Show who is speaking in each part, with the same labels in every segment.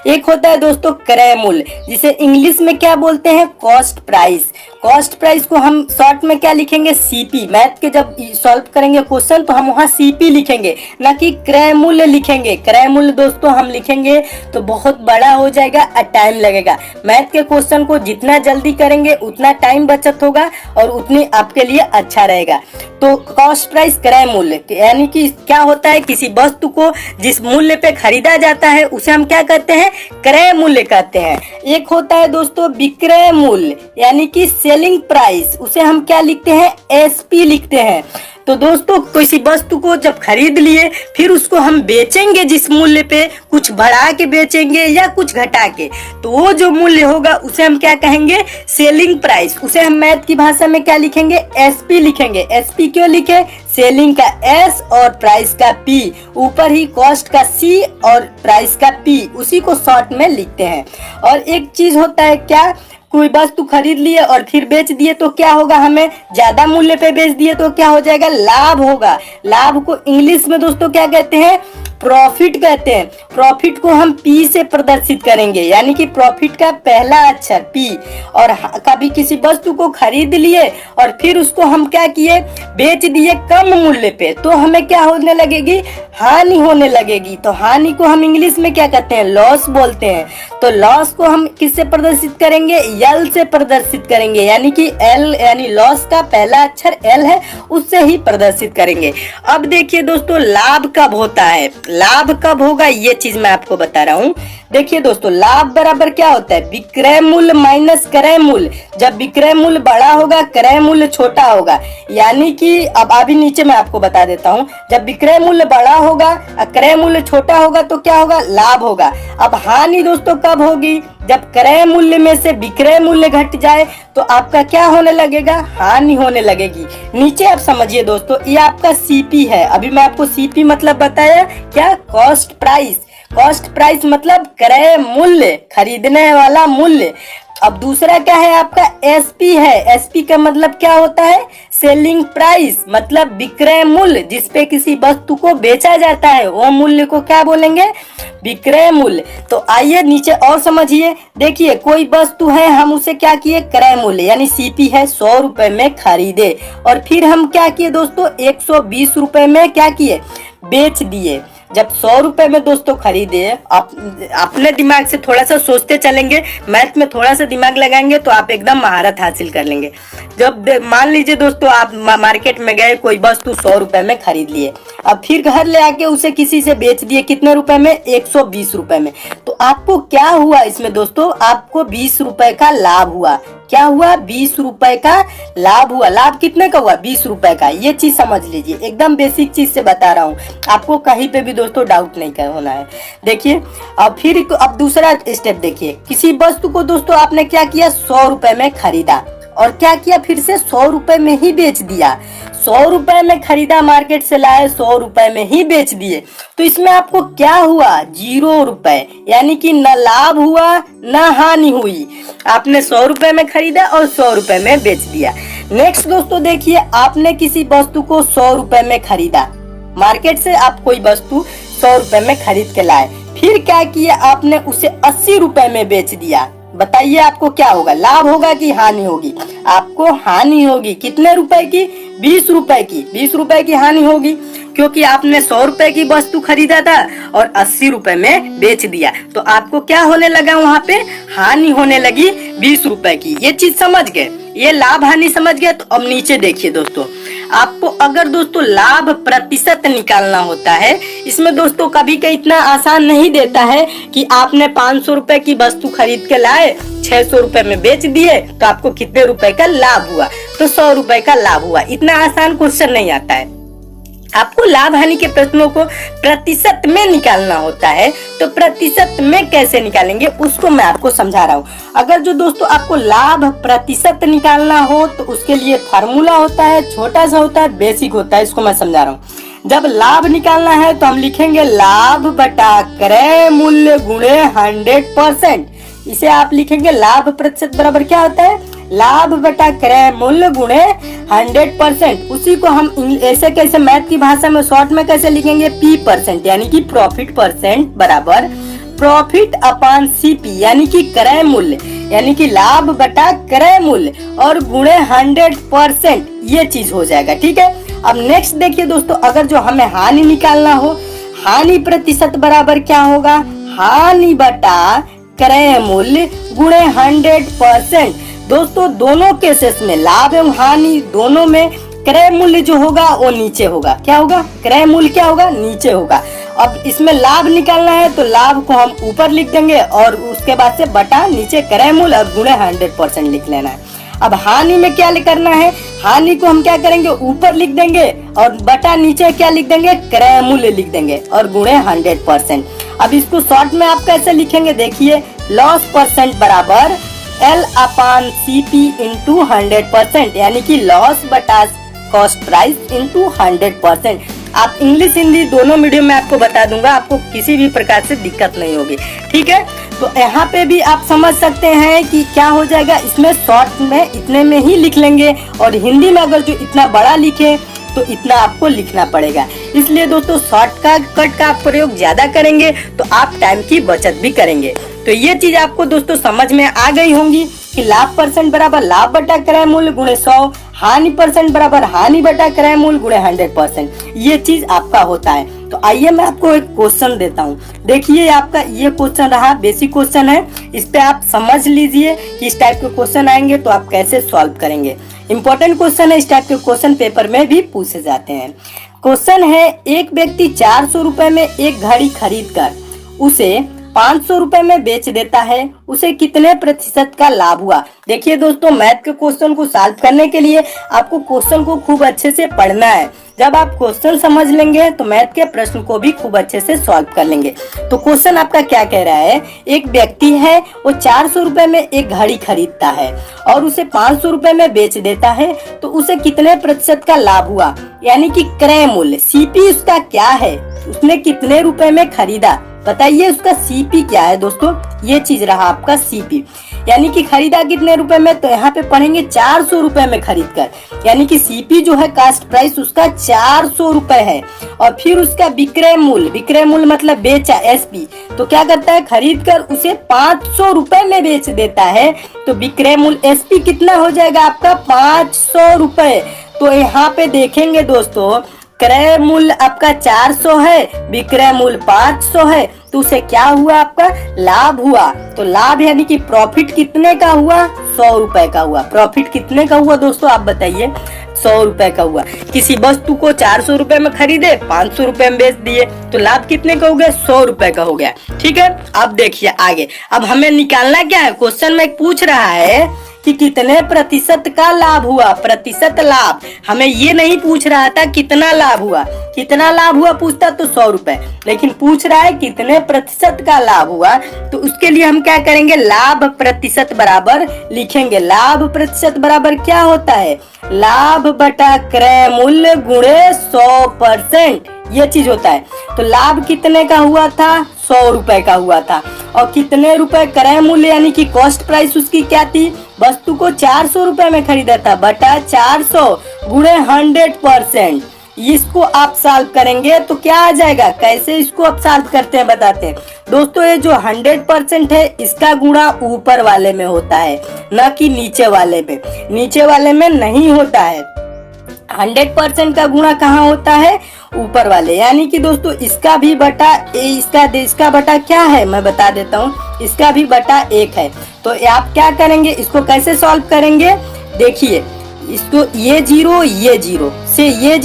Speaker 1: एक होता है दोस्तों क्रय मूल्य, जिसे इंग्लिश में क्या बोलते हैं, कॉस्ट प्राइस। कॉस्ट प्राइस को हम शॉर्ट में क्या लिखेंगे, सीपी। मैथ के जब सॉल्व करेंगे क्वेश्चन तो हम वहाँ सीपी लिखेंगे, ना कि क्रय मूल्य लिखेंगे। क्रय मूल्य दोस्तों हम लिखेंगे तो बहुत बड़ा हो जाएगा और टाइम लगेगा। मैथ के क्वेश्चन को जितना जल्दी करेंगे उतना टाइम बचत होगा और उतनी आपके लिए अच्छा रहेगा। तो कॉस्ट प्राइस क्रय मूल्य यानी कि क्या होता है, किसी वस्तु को जिस मूल्य पे खरीदा जाता है उसे हम क्या कहते हैं, क्रय मूल्य कहते हैं। एक होता है दोस्तों विक्रय मूल्य यानी कि सेलिंग प्राइस, उसे हम क्या लिखते हैं, एसपी लिखते हैं। तो दोस्तों किसी वस्तु को जब खरीद लिए फिर उसको हम बेचेंगे जिस मूल्य पे, कुछ बढ़ा के बेचेंगे या कुछ घटा के, तो वो जो मूल्य होगा उसे हम क्या कहेंगे, सेलिंग प्राइस। उसे हम मैथ की भाषा में क्या लिखेंगे, एसपी लिखेंगे। एसपी क्यों लिखे, सेलिंग का एस और प्राइस का पी, ऊपर ही कॉस्ट का सी और प्राइस का पी, उसी को शॉर्ट में लिखते हैं। और एक चीज होता है क्या, कोई वस्तु खरीद लिए और फिर बेच दिए तो क्या होगा, हमें ज्यादा मूल्य पे बेच दिए तो क्या हो जाएगा, लाभ होगा। लाभ को इंग्लिश में दोस्तों क्या कहते हैं, प्रॉफिट कहते हैं। प्रॉफिट को हम पी से प्रदर्शित करेंगे, यानी कि प्रॉफिट का पहला अक्षर पी। और कभी किसी वस्तु को खरीद लिए और फिर उसको हम क्या किए, बेच दिए कम मूल्य पे, तो हमें क्या होने लगेगी, हानि होने लगेगी। तो हानि को हम इंग्लिश में क्या कहते हैं, लॉस बोलते हैं। तो लॉस को हम किससे प्रदर्शित करेंगे, एल से प्रदर्शित करेंगे, यानी कि एल यानी लॉस का पहला अक्षर एल है, उससे ही प्रदर्शित करेंगे। अब देखिए दोस्तों लाभ कब होता है, लाभ कब होगा ये चीज मैं आपको बता रहा हूँ। देखिए दोस्तों लाभ बराबर क्या होता है, विक्रय मूल्य माइनस क्रय मूल्य। जब विक्रय मूल्य बड़ा होगा क्रय मूल्य छोटा होगा, यानी कि अब अभी नीचे मैं आपको बता देता हूँ, जब विक्रय मूल्य बड़ा होगा और क्रय मूल्य छोटा होगा तो क्या होगा, लाभ होगा। अब हानि दोस्तों कब होगी, जब क्रय मूल्य में से विक्रय मूल्य घट जाए तो आपका क्या होने लगेगा, हानि होने लगेगी। नीचे आप समझिए दोस्तों, ये आपका सीपी है। अभी मैं आपको सीपी मतलब बताया क्या, कॉस्ट प्राइस। कॉस्ट प्राइस मतलब क्रय मूल्य, खरीदने वाला मूल्य। अब दूसरा क्या है आपका, एसपी है। एसपी का मतलब क्या होता है, सेलिंग प्राइस, मतलब विक्रय मूल्य, जिसपे किसी वस्तु को बेचा जाता है वो मूल्य को क्या बोलेंगे, विक्रय मूल्य। तो आइए नीचे और समझिए। देखिए कोई वस्तु है, हम उसे क्या किए, क्रय मूल्य यानी सीपी है, 100 रुपए में खरीदे और फिर हम क्या किए दोस्तों, 120 रुपए में क्या किए, बेच दिए। जब 100 रुपए में दोस्तों खरीदे, आप अपने दिमाग से थोड़ा सा सोचते चलेंगे, मैथ में थोड़ा सा दिमाग लगाएंगे तो आप एकदम महारत हासिल कर लेंगे। जब मान लीजिए दोस्तों आप मार्केट में गए, कोई वस्तु 100 रुपए में खरीद लिए, अब फिर घर ले आके उसे किसी से बेच दिए, कितने रुपए में, 120 रुपए में। तो आपको क्या हुआ इसमें दोस्तों, आपको 20 रुपए का लाभ हुआ। क्या हुआ, 20 रुपए का लाभ हुआ। लाभ कितने का हुआ, 20 रुपए का। ये चीज समझ लीजिए, एकदम बेसिक चीज से बता रहा हूँ, आपको कहीं पे भी दोस्तों डाउट नहीं होना है। देखिए अब दूसरा स्टेप देखिए, किसी वस्तु को दोस्तों आपने क्या किया, 100 रुपए में खरीदा और क्या किया, फिर से 100 रुपए में ही बेच दिया। 100 रुपए में खरीदा, मार्केट से लाए, 100 रुपए में ही बेच दिए, तो इसमें आपको क्या हुआ, 0 रुपए, यानी कि न लाभ हुआ न हानि हुई। आपने 100 रुपए में खरीदा और 100 रुपए में बेच दिया। नेक्स्ट दोस्तों देखिए, आपने किसी वस्तु को 100 रुपए में खरीदा, मार्केट से आप कोई वस्तु 100 रुपए में खरीद के लाए, फिर क्या किया, आपने उसे 80 रुपए में बेच दिया। बताइए आपको क्या होगा, लाभ होगा कि हानि होगी, आपको हानि होगी। कितने रुपए की, 20 रुपए की। 20 रुपए की हानि होगी क्योंकि आपने 100 रुपए की वस्तु खरीदा था और 80 रुपए में बेच दिया, तो आपको क्या होने लगा, वहाँ पे हानि होने लगी 20 रुपए की। ये चीज समझ गए, ये लाभ हानि समझ गए। तो अब नीचे देखिए दोस्तों, आपको अगर दोस्तों लाभ प्रतिशत निकालना होता है, इसमें दोस्तों कभी कभी इतना आसान नहीं देता है कि आपने 500 रुपए की वस्तु खरीद के लाए, 600 रुपए में बेच दिए, तो आपको कितने रुपए का लाभ हुआ, तो 100 रुपए का लाभ हुआ। इतना आसान क्वेश्चन नहीं आता है। आपको लाभ हानि के प्रश्नों को प्रतिशत में निकालना होता है, तो प्रतिशत में कैसे निकालेंगे उसको मैं आपको समझा रहा हूँ। अगर जो दोस्तों आपको लाभ प्रतिशत निकालना हो तो उसके लिए फार्मूला होता है, छोटा सा होता है, बेसिक होता है, इसको मैं समझा रहा हूँ। जब लाभ निकालना है तो हम लिखेंगे लाभ बटा क्रय मूल्य गुणे 100%। इसे आप लिखेंगे लाभ प्रतिशत बराबर क्या होता है, लाभ बटा क्रय मूल्य गुणे 100%। उसी को हम ऐसे कैसे मैथ की भाषा में शॉर्ट में कैसे लिखेंगे, P%, यानी कि प्रॉफिट परसेंट बराबर प्रॉफिट अपॉन सीपी यानी कि क्रय मूल्य, यानी कि लाभ बटा क्रय मूल्य और गुणे 100%, ये चीज हो जाएगा। ठीक है, अब नेक्स्ट देखिए दोस्तों, अगर जो हमें हानि निकालना हो, हानि प्रतिशत बराबर क्या होगा, हानि बटा क्रय मूल्य गुणे 100%। दोस्तों दोनों केसेस में, लाभ एवं हानि दोनों में क्रय मूल्य जो होगा वो नीचे होगा। क्या होगा, क्रय मूल्य क्या होगा, नीचे होगा। अब इसमें लाभ निकालना है तो लाभ को हम ऊपर लिख देंगे और उसके बाद से बटा नीचे क्रय मूल्य और गुणे 100% लिख लेना है। अब हानि में क्या करना है, हानि को हम क्या करेंगे, ऊपर लिख देंगे और बटा नीचे क्या लिख देंगे, क्रय मूल्य लिख देंगे और गुणे 100%। अब इसको शॉर्ट में आप कैसे लिखेंगे, देखिए लॉस परसेंट बराबर L अपॉन CP इंटू 100%, यानी कि लॉस बटा कॉस्ट प्राइस इंटू 100%। आप इंग्लिश हिंदी दोनों मीडियम में आपको बता दूंगा, आपको किसी भी प्रकार से दिक्कत नहीं होगी। ठीक है, तो यहाँ पे भी आप समझ सकते हैं कि क्या हो जाएगा, इसमें शॉर्ट में इतने में ही लिख लेंगे और हिंदी में अगर जो इतना बड़ा लिखे तो इतना आपको लिखना पड़ेगा। इसलिए दोस्तों शॉर्टकट का प्रयोग ज्यादा करेंगे तो आप टाइम की बचत भी करेंगे। तो ये चीज आपको दोस्तों समझ में आ गई होंगी कि लाभ परसेंट बराबर लाभ बटा क्रय मूल्य गुणे 100, हानि परसेंट बराबर हानि बटा क्रय मूल्य गुणे 100%, ये चीज आपका होता है। तो आइए मैं आपको एक क्वेश्चन देता हूँ। देखिए आपका ये क्वेश्चन रहा, बेसिक क्वेश्चन है, इस पे आप समझ लीजिए कि इस टाइप के क्वेश्चन आएंगे तो आप कैसे सॉल्व करेंगे। इंपॉर्टेंट क्वेश्चन है, इस टाइप के क्वेश्चन पेपर में भी पूछे जाते हैं। क्वेश्चन है, एक व्यक्ति 400 रुपए में एक घड़ी खरीद कर उसे 500 रुपए में बेच देता है, उसे कितने प्रतिशत का लाभ हुआ। देखिए दोस्तों, मैथ के क्वेश्चन को सॉल्व करने के लिए आपको क्वेश्चन को खूब अच्छे से पढ़ना है। जब आप क्वेश्चन समझ लेंगे तो मैथ के प्रश्न को भी खूब अच्छे से सॉल्व कर लेंगे। तो क्वेश्चन आपका क्या कह रहा है, एक व्यक्ति है वो 400 रुपए में एक घड़ी खरीदता है और उसे 500 रुपए में बेच देता है, तो उसे कितने प्रतिशत का लाभ हुआ, यानी कि क्रय मूल्य सीपी उसका क्या है, उसने कितने रुपए में खरीदा, बताइए उसका सीपी क्या है। दोस्तों ये चीज रहा आपका सीपी, यानी कि खरीदा कितने रुपए में, तो यहाँ पे पढ़ेंगे 400 रुपए में खरीद कर, यानी कि सीपी जो है कास्ट प्राइस उसका 400 रुपए है। और फिर उसका विक्रय मूल्य मतलब बेचा एसपी, तो क्या करता है, खरीद कर उसे 500 रुपए में बेच देता है, तो विक्रय मूल्य एसपी कितना हो जाएगा आपका 500 रुपए। तो यहाँ पे देखेंगे दोस्तों, क्रय मूल्य आपका 400 है, विक्रय मूल्य 500 है, तो उसे क्या हुआ, आपका लाभ हुआ। तो लाभ यानी कि प्रॉफिट कितने का हुआ, 100 रुपए का हुआ। प्रॉफिट कितने का हुआ दोस्तों, आप बताइए, 100 रुपए का हुआ। किसी वस्तु को 400 रुपए में खरीदे, 500 रुपए में बेच दिए, तो लाभ कितने का हो गया, 100 रुपए का हो गया। ठीक है, अब देखिए आगे, अब हमें निकालना क्या है, क्वेश्चन में पूछ रहा है कि कितने प्रतिशत का लाभ हुआ, प्रतिशत लाभ, हमें ये नहीं पूछ रहा था कितना लाभ हुआ, कितना लाभ हुआ पूछता तो 100 रुपए, लेकिन पूछ रहा है कितने प्रतिशत का लाभ हुआ। तो उसके लिए हम क्या करेंगे, लाभ प्रतिशत बराबर लिखेंगे। लाभ प्रतिशत बराबर क्या होता है, लाभ बटा क्रय मूल्य गुणे 100%, ये चीज होता है। तो लाभ कितने का हुआ था, 100 रुपए का हुआ था, और कितने रुपए क्रय मूल्य यानी कि कॉस्ट प्राइस उसकी क्या थी, वस्तु को 400 रुपए में खरीदा था, बटा 400 गुणे 100%। इसको आप सॉल्व करेंगे तो क्या आ जाएगा, कैसे इसको आप सॉल्व करते हैं बताते हैं दोस्तों। ये जो 100% है इसका गुणा ऊपर वाले में होता है, न कि नीचे वाले में, नीचे वाले में नहीं होता है। 100% का गुणा कहाँ होता है, ऊपर वाले, यानी कि दोस्तों इसका भी बटा इसका बटा क्या है, मैं बता देता हूँ, इसका भी बटा 1 है। तो आप क्या करेंगे, इसको कैसे सॉल्व करेंगे, देखिए इसको ये जीरो से ये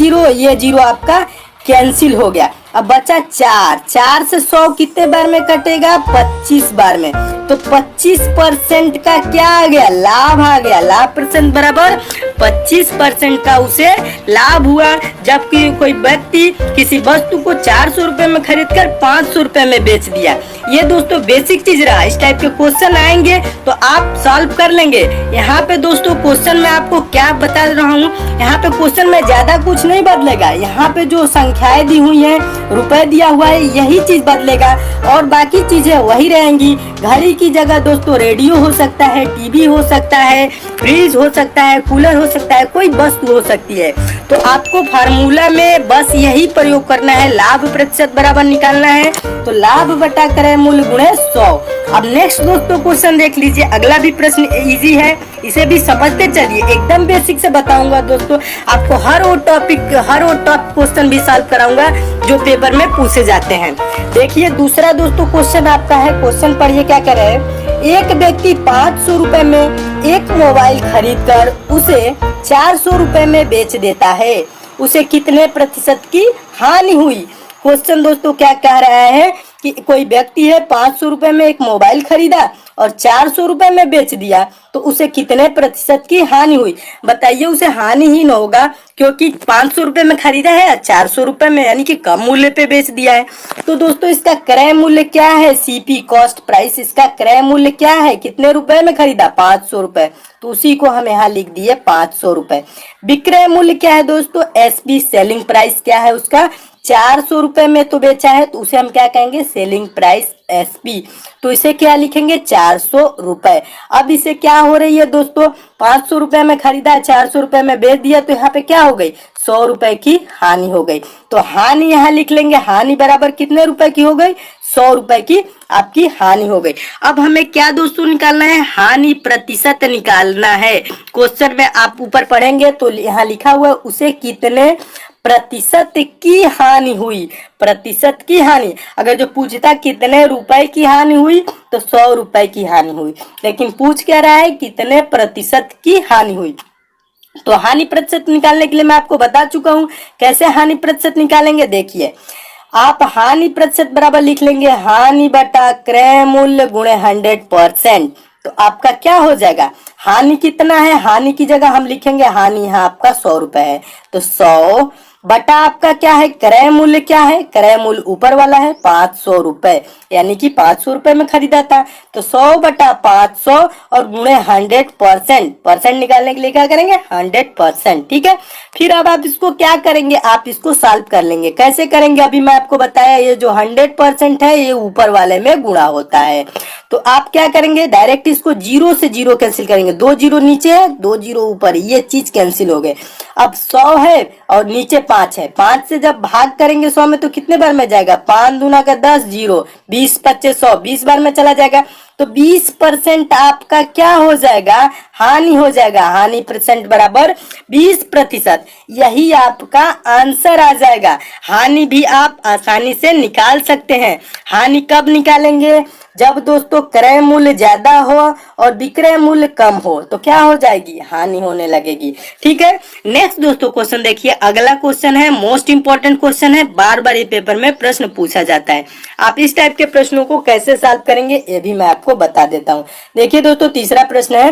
Speaker 1: जीरो आपका कैंसिल हो गया। अब बचा 4 से 100 कितने बार में कटेगा, 25 बार में। तो 25% का क्या आ गया, लाभ आ गया। लाभ परसेंट बराबर 25% का उसे लाभ हुआ, जबकि कोई व्यक्ति किसी वस्तु को 400 रुपए में खरीद कर 500 रुपए में बेच दिया। ये दोस्तों बेसिक चीज रहा। इस टाइप के क्वेश्चन आएंगे तो आप सॉल्व कर लेंगे। यहाँ पे दोस्तों क्वेश्चन में आपको क्या बता रहा हूँ, यहाँ पे क्वेश्चन में ज्यादा कुछ नहीं बदलेगा। यहाँ पे जो संख्याएं दी हुई है रुपए दिया हुआ है यही चीज बदलेगा और बाकी चीजें वही रहेंगी। घड़ी की जगह दोस्तों रेडियो हो सकता है, टीवी हो सकता है, फ्रिज हो सकता है, कूलर हो सकता है, कोई वस्तु हो सकती है। तो आपको फार्मूला में बस यही प्रयोग करना है, लाभ प्रतिशत बराबर निकालना है। तो लाभ बटा क्रय मूल्य गुणे 100। अब नेक्स्ट दोस्तों क्वेश्चन देख लीजिए, अगला भी प्रश्न इजी है, इसे भी समझते चलिए। एकदम बेसिक से बताऊंगा दोस्तों, आपको हर वो टॉप क्वेश्चन भी सॉल्व कराऊंगा जो पेपर में पूछे जाते हैं। देखिए दूसरा दोस्तों क्वेश्चन आपका है, क्वेश्चन पढ़िए क्या कह रहे हैं। एक व्यक्ति 500 रुपए में एक मोबाइल खरीदकर उसे 400 रुपए में बेच देता है, उसे कितने प्रतिशत की हानि हुई। क्वेश्चन दोस्तों क्या कह रहा है कि कोई व्यक्ति है 500 रुपए में एक मोबाइल खरीदा और 400 रुपए में बेच दिया, तो उसे कितने प्रतिशत की हानि हुई। बताइए, उसे हानि ही न होगा क्योंकि 500 रुपए में खरीदा है और 400 रुपए में यानी कि कम मूल्य पे बेच दिया है। तो दोस्तों इसका क्रय मूल्य क्या है, सीपी कॉस्ट प्राइस, इसका क्रय मूल्य क्या है, कितने रुपए में खरीदा 500 रुपए, तो उसी को हम यहाँ लिख दिए 500 रुपए। विक्रय मूल्य क्या है दोस्तों, एसपी सेलिंग प्राइस क्या है उसका, 400 रुपए में तो बेचा है तो उसे हम क्या कहेंगे, सेलिंग प्राइस एसपी। तो इसे क्या लिखेंगे, 400 रुपए। अब इसे क्या हो रही है दोस्तों, 500 रुपए में खरीदा, 400 रुपए में बेच दिया, तो यहाँ पे क्या हो गई, 100 रुपए की हानि हो गई। तो हानि यहाँ लिख लेंगे, हानि बराबर कितने रुपए की हो गई, 100 रुपए की आपकी हानि हो गई। अब हमें क्या दोस्तों निकालना है, हानि प्रतिशत निकालना है। क्वेश्चन में आप ऊपर पढ़ेंगे तो यहाँ लिखा हुआ है उसे कितने प्रतिशत की हानि हुई, प्रतिशत की हानि। अगर जो पूछता कितने रुपए की हानि हुई तो 100 रुपए की हानि हुई, लेकिन पूछ क्या रहा है कितने प्रतिशत की हानि हुई। तो हानि प्रतिशत निकालने के लिए मैं आपको बता चुका हूं कैसे हानि प्रतिशत निकालेंगे। देखिए आप हानि प्रतिशत बराबर लिख लेंगे हानि बटा क्रय मूल्य गुणे 100%। तो आपका क्या हो जाएगा, हानि कितना है, हानि की जगह हम लिखेंगे हानि यहाँ आपका 100 रुपए है, तो 100 बटा आपका क्या है, क्रय मूल्य क्या है, क्रय मूल्य ऊपर वाला है 500 रुपए, यानी कि 500 रुपए में खरीदा था, तो 100 बटा 500 और गुणे 100%, परसेंट निकालने के लिए क्या करेंगे 100%। ठीक है, फिर अब आप इसको क्या करेंगे, आप इसको सॉल्व कर लेंगे। कैसे करेंगे अभी मैं आपको बताया, ये जो 100% है ये ऊपर वाले में गुणा होता है। तो आप क्या करेंगे, डायरेक्ट इसको 0 से 0 कैंसिल करेंगे, 2 0 नीचे है 2 0 ऊपर, ये चीज कैंसिल हो गए। अब 100 है और नीचे 5 है, 5 से जब भाग करेंगे 100 में तो कितने बार में जाएगा, 5 दूना का 10, 0, 20 25 100, 20 बार में चला जाएगा। तो 20% आपका क्या हो जाएगा, हानि हो जाएगा। हानि परसेंट बराबर 20%, यही आपका आंसर आ जाएगा। हानि भी आप आसानी से निकाल सकते हैं। हानि कब निकालेंगे, जब दोस्तों क्रय मूल्य ज्यादा हो और विक्रय मूल्य कम हो, तो क्या हो जाएगी, हानि होने लगेगी। ठीक है, नेक्स्ट दोस्तों क्वेश्चन देखिए, अगला क्वेश्चन है मोस्ट इंपॉर्टेंट क्वेश्चन है, बार बार ये पेपर में प्रश्न पूछा जाता है। आप इस टाइप के प्रश्नों को कैसे सॉल्व करेंगे ये भी मैं आपको बता देता हूँ। देखिए दोस्तों तीसरा प्रश्न है,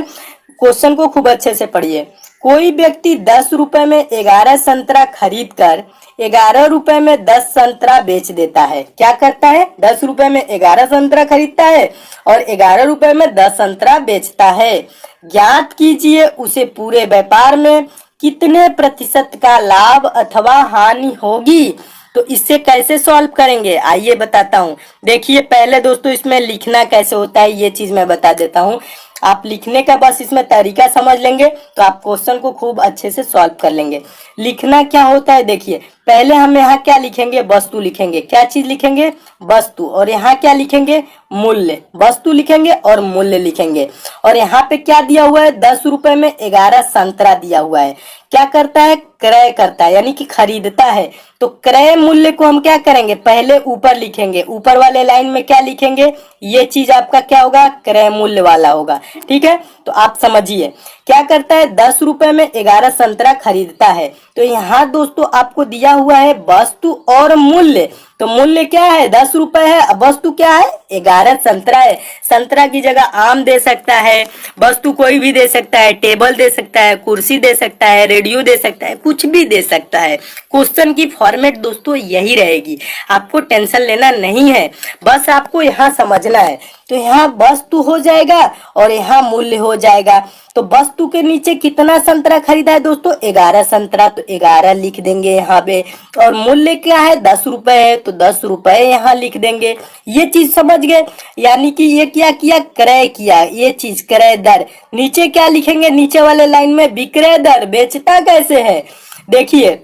Speaker 1: क्वेश्चन को खूब अच्छे से पढ़िए। कोई व्यक्ति 10 रुपए में 11 संतरा खरीद कर 11 रुपए में 10 संतरा बेच देता है। क्या करता है, 10 रुपए में 11 संतरा खरीदता है और 11 रुपए में 10 संतरा बेचता है। ज्ञात कीजिए उसे पूरे व्यापार में कितने प्रतिशत का लाभ अथवा हानि होगी। तो इससे कैसे सॉल्व करेंगे आइए बताता हूँ। देखिए पहले दोस्तों इसमें लिखना कैसे होता है ये चीज मैं बता देता हूँ। आप लिखने का बस इसमें तरीका समझ लेंगे तो आप क्वेश्चन को खूब अच्छे से सॉल्व कर लेंगे। लिखना क्या होता है, देखिए पहले हम यहाँ क्या लिखेंगे, वस्तु लिखेंगे। क्या चीज लिखेंगे, वस्तु, और यहाँ क्या लिखेंगे, मूल्य। वस्तु लिखेंगे और मूल्य लिखेंगे। और यहाँ पे क्या दिया हुआ है, 10 रुपए में 11 संतरा दिया हुआ है। क्या करता है, क्रय करता है यानी कि खरीदता है। तो क्रय मूल्य को हम क्या करेंगे, पहले ऊपर लिखेंगे। ऊपर वाले लाइन में क्या लिखेंगे, ये चीज आपका क्या होगा, क्रय मूल्य वाला होगा। ठीक है, तो आप समझिए क्या करता है, 10 रुपए में 11 संतरा खरीदता है। तो यहाँ दोस्तों आपको दिया हुआ है वस्तु और मूल्य। तो मूल्य क्या है, 10 रुपए है, अब वस्तु क्या है, 11 संतरा है। संतरा की जगह आम दे सकता है, वस्तु कोई भी दे सकता है, टेबल दे सकता है, कुर्सी दे सकता है, रेडियो दे सकता है, कुछ भी दे सकता है। क्वेश्चन की फॉर्मेट दोस्तों यही रहेगी, आपको टेंशन लेना नहीं है, बस आपको यहाँ समझना है तो यहाँ वस्तु हो जाएगा और यहाँ मूल्य हो जाएगा। तो वस्तु के नीचे कितना संतरा खरीदा है दोस्तों? 11 संतरा, तो 11 लिख देंगे यहाँ पे। और मूल्य क्या है? 10 रुपए है, तो 10 रुपए यहाँ लिख देंगे। ये चीज समझ गए? यानी कि ये क्या किया? क्रय किया। ये चीज क्रय दर। नीचे क्या लिखेंगे? नीचे वाले लाइन में विक्रय दर, बेचता कैसे है? देखिए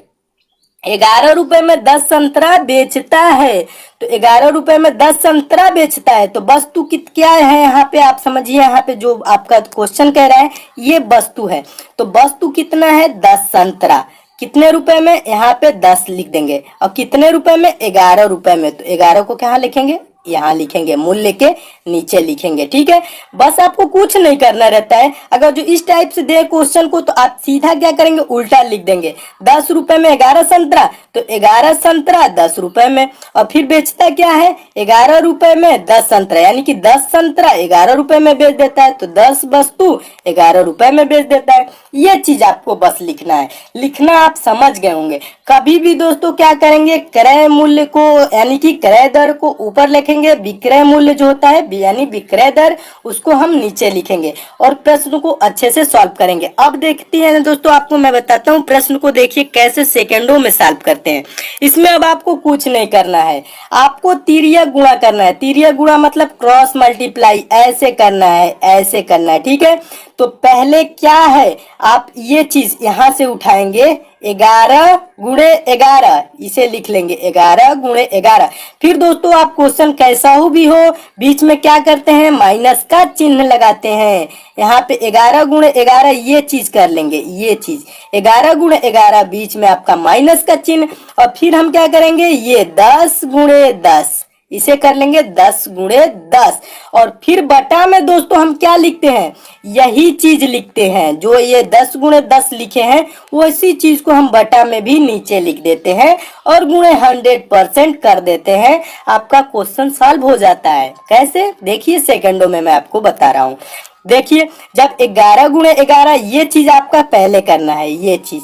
Speaker 1: 11 रुपए में 10 संतरा बेचता है, तो 11 रुपए में 10 संतरा बेचता है। तो वस्तु क्या है यहाँ पे? आप समझिए, यहाँ पे जो आपका क्वेश्चन कह रहा है ये वस्तु है। तो वस्तु कितना है? 10 संतरा। कितने रुपए में? यहाँ पे 10 लिख देंगे। और कितने रुपए में? 11 रुपए में। तो 11 को कहाँ लिखेंगे? यहाँ लिखेंगे, मूल्य के नीचे लिखेंगे। ठीक है, बस आपको कुछ नहीं करना रहता है। अगर जो इस टाइप से दे क्वेश्चन को, तो आप सीधा क्या करेंगे? उल्टा लिख देंगे। 10 रुपए में 11 संतरा, तो 11 संतरा 10 रुपए में। और फिर बेचता क्या है? 11 रुपए में 10 संतरा, यानी कि 10 संतरा 11 रुपए में बेच देता है। तो 10 वस्तु 11 रुपए में बेच देता है। ये चीज आपको बस लिखना है। लिखना आप समझ गए होंगे। कभी भी दोस्तों क्या करेंगे? क्रय मूल्य को यानी कि क्रय दर को ऊपर लिखेंगे, विक्रय मूल्य जो होता है यानी विक्रय दर, उसको हम नीचे लिखेंगे और प्रश्न को अच्छे से सॉल्व करेंगे। अब देखते हैं दोस्तों, आपको मैं बताता हूँ प्रश्न को। देखिए कैसे सेकंडों में सॉल्व करते हैं। इसमें अब आपको कुछ नहीं करना है, आपको तिर्यक गुणा करना है। तिर्यक गुणा मतलब क्रॉस मल्टीप्लाई, ऐसे करना है, ऐसे करना है। ठीक है, तो पहले क्या है? आप ये चीज यहां से उठाएंगे, 11 गुणे 11, इसे लिख लेंगे 11 गुणे 11। फिर दोस्तों आप क्वेश्चन कैसा हो भी हो, बीच में क्या करते हैं? माइनस का चिन्ह लगाते हैं। यहाँ पे 11 गुणे 11 ये चीज कर लेंगे, ये चीज 11 गुणे 11, बीच में आपका माइनस का चिन्ह। और फिर हम क्या करेंगे? ये 10 गुणे 10, इसे कर लेंगे 10 गुणे 10। और फिर बटा में दोस्तों हम क्या लिखते हैं? यही चीज लिखते हैं। जो ये 10 गुणे 10 लिखे हैं, वैसी चीज को हम बटा में भी नीचे लिख देते हैं और गुणे 100% कर देते हैं। आपका क्वेश्चन सॉल्व हो जाता है। कैसे? देखिए सेकंडों में मैं आपको बता रहा हूँ। देखिए, जब 11 गुणे 11 ये चीज आपका पहले करना है, ये चीज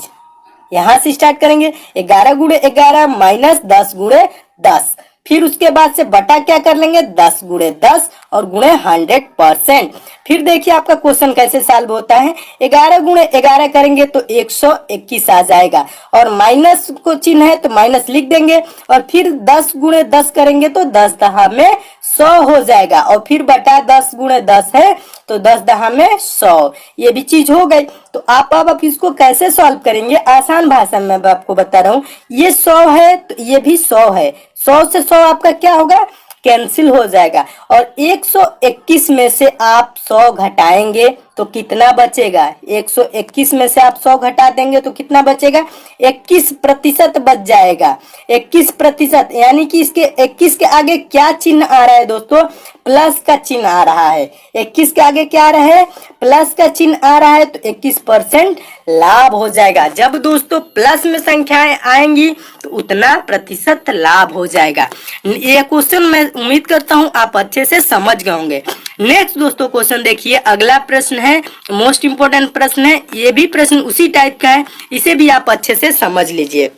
Speaker 1: यहां से स्टार्ट करेंगे। 11 गुणे 11 माइनस 10 गुणे 10। फिर उसके बाद से बटा क्या कर लेंगे? 10 गुणे 10 और गुणे 100%। फिर देखिए आपका क्वेश्चन कैसे सॉल्व होता है। 11 गुणे 11 करेंगे तो 121 आ जाएगा, और माइनस को चिन्ह है तो माइनस लिख देंगे। और फिर 10 गुणे 10 करेंगे तो 10 दहा में 100 हो जाएगा। और फिर बटा 10 गुणे 10 है तो 10 दहा में 100, ये भी चीज हो गई। तो आप अब इसको कैसे सॉल्व करेंगे? आसान भाषा में मैं आपको बता रहा हूँ। ये 100 है तो ये भी 100 है। 100 से 100 आपका क्या होगा? कैंसिल हो जाएगा। और 121 में से आप 100 घटाएंगे तो कितना बचेगा? 121 में से आप 100 घटा देंगे तो कितना बचेगा? 21% बच जाएगा। 21%, यानी कि इसके 21 के आगे क्या चिन्ह आ रहा है दोस्तों? प्लस का चिन्ह आ रहा है। 21 के आगे क्या आ रहा है? प्लस का चिन्ह आ रहा है, तो 21% लाभ हो जाएगा। जब दोस्तों प्लस में संख्याएं आएंगी तो उतना प्रतिशत लाभ हो जाएगा। ये क्वेश्चन मैं उम्मीद करता हूं आप अच्छे से समझ गए होंगे। नेक्स्ट दोस्तों क्वेश्चन देखिए, अगला प्रश्न है, मोस्ट इंपोर्टेंट प्रश्न है। ये भी प्रश्न उसी टाइप का है, इसे भी आप अच्छे से समझ लीजिए।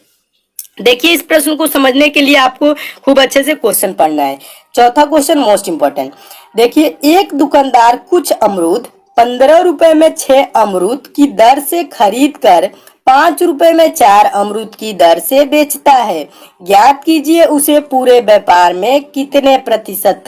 Speaker 1: देखिए इस प्रश्न को समझने के लिए आपको खूब अच्छे से क्वेश्चन पढ़ना है। चौथा क्वेश्चन मोस्ट इंपोर्टेंट। देखिए, एक दुकानदार कुछ अमरूद 15 रुपए में 6 अमरूद की दर से खरीद कर 5 रुपए में 4 अमरूद की दर से बेचता है। ज्ञात कीजिए उसे पूरे व्यापार में कितने प्रतिशत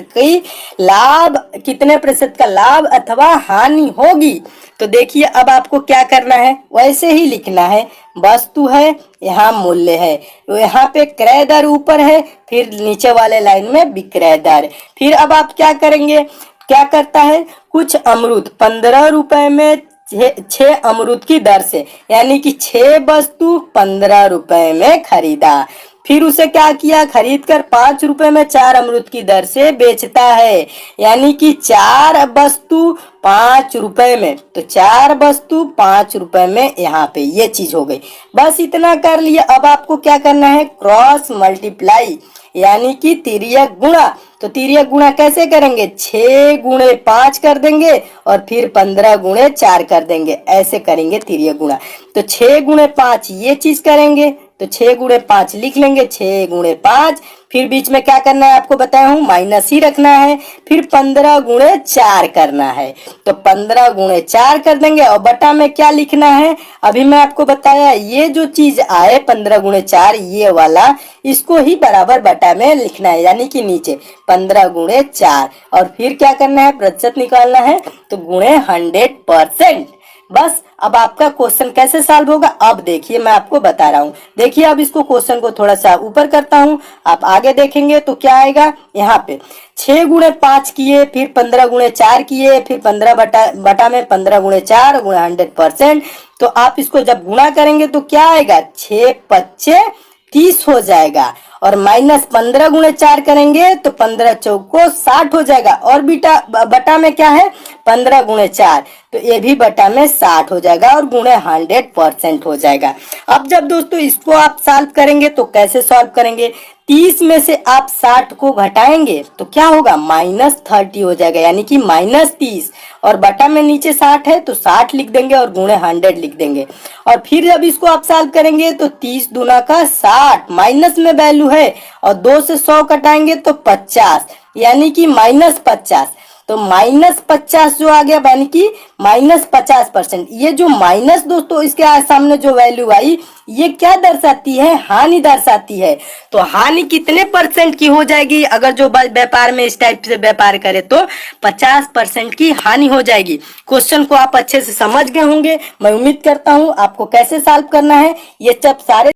Speaker 1: का लाभ अथवा हानि होगी। तो देखिए अब आपको क्या करना है? वैसे ही लिखना है। वस्तु है, यहाँ मूल्य है, यहाँ पे क्रय दर ऊपर है, फिर नीचे वाले लाइन में विक्रय दर। फिर अब आप क्या करेंगे? क्या करता है? कुछ अमरूद 15 रुपए में 6 अमरूद की दर से, यानी कि 6 वस्तु 15 रुपए में खरीदा। फिर उसे क्या किया? खरीद कर 5 रुपए में 4 अमरूद की दर से बेचता है, यानी कि 4 वस्तु 5 रुपए में। तो 4 वस्तु 5 रुपए में, यहाँ पे ये चीज हो गई। बस इतना कर लिया। अब आपको क्या करना है? क्रॉस मल्टीप्लाई, यानी कि तिर्यक गुणा। तो तिर्यक गुणा कैसे करेंगे? 6 गुणे 5 कर देंगे और फिर 15 गुणे 4 कर देंगे, ऐसे करेंगे तिर्यक गुणा। तो 6 गुणे 5 ये चीज करेंगे, तो 6 × 5 लिख लेंगे, 6 × 5। फिर बीच में क्या करना है आपको बताया हूँ, माइनस ही रखना है। फिर 15 × 4 करना है, तो 15 × 4 कर देंगे। और बटा में क्या लिखना है, अभी मैं आपको बताया, ये जो चीज आए 15 × 4 ये वाला, इसको ही बराबर बटा में लिखना है, यानी कि नीचे 15 × 4। और फिर क्या करना है, प्रतिशत निकालना है, तो गुणे 100%। बस अब आपका क्वेश्चन कैसे सॉल्व होगा, अब देखिए मैं आपको बता रहा हूँ। देखिए अब इसको क्वेश्चन को थोड़ा सा ऊपर करता हूँ, आप आगे देखेंगे तो क्या आएगा, यहाँ पे 6 × 5 किए, फिर 15 × 4 किए, फिर 15 बटा में 15 × 4 गुणे 100%। तो आप इसको जब गुणा करेंगे तो क्या आएगा, 6×5 = 30 हो जाएगा। और माइनस 15 × 4 करेंगे तो 15×4 = 60 हो जाएगा। और बटा में क्या है, 15 × 4, तो ये भी बटा में 60 हो जाएगा और गुणे 100% हो जाएगा। अब जब दोस्तों इसको आप सॉल्व करेंगे तो कैसे सॉल्व करेंगे, 30 में से आप 60 को घटाएंगे तो क्या होगा, -30 हो जाएगा, यानी कि -30। और बटा में नीचे 60 है तो 60 लिख देंगे और गुणे 100 लिख देंगे। और फिर जब इसको आप सॉल्व करेंगे तो 30 दूना का 60, माइनस में वैल्यू है, और 2 से 100 कटाएंगे तो 50, यानी कि -50। तो -50 जो आ गया, यानी कि -50%। ये जो माइनस दोस्तों इसके सामने जो वैल्यू आई, ये क्या दर्शाती है, हानि दर्शाती है। तो हानि कितने परसेंट की हो जाएगी, अगर जो व्यापार में इस टाइप से व्यापार करे तो 50% की हानि हो जाएगी। क्वेश्चन को आप अच्छे से समझ गए होंगे, मैं उम्मीद करता हूँ। आपको कैसे सॉल्व करना है ये सब सारे